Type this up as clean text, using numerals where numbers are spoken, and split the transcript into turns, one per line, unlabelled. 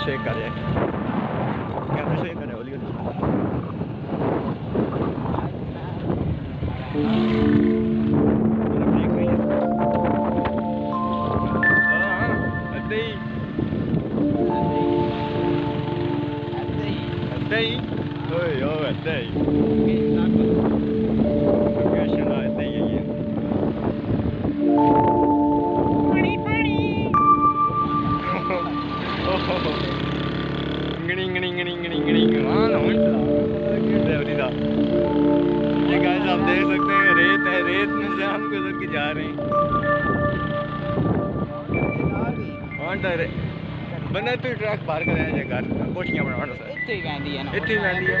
Shake कर जाए camera shake करे हौली हौली आप देख सकते हैं रेत है, रेत में से हम गुजर के जा रहे हैं। बंदा तो ट्रक पार कर घर कोठियां बनाना इत्थे ही वैंदी है।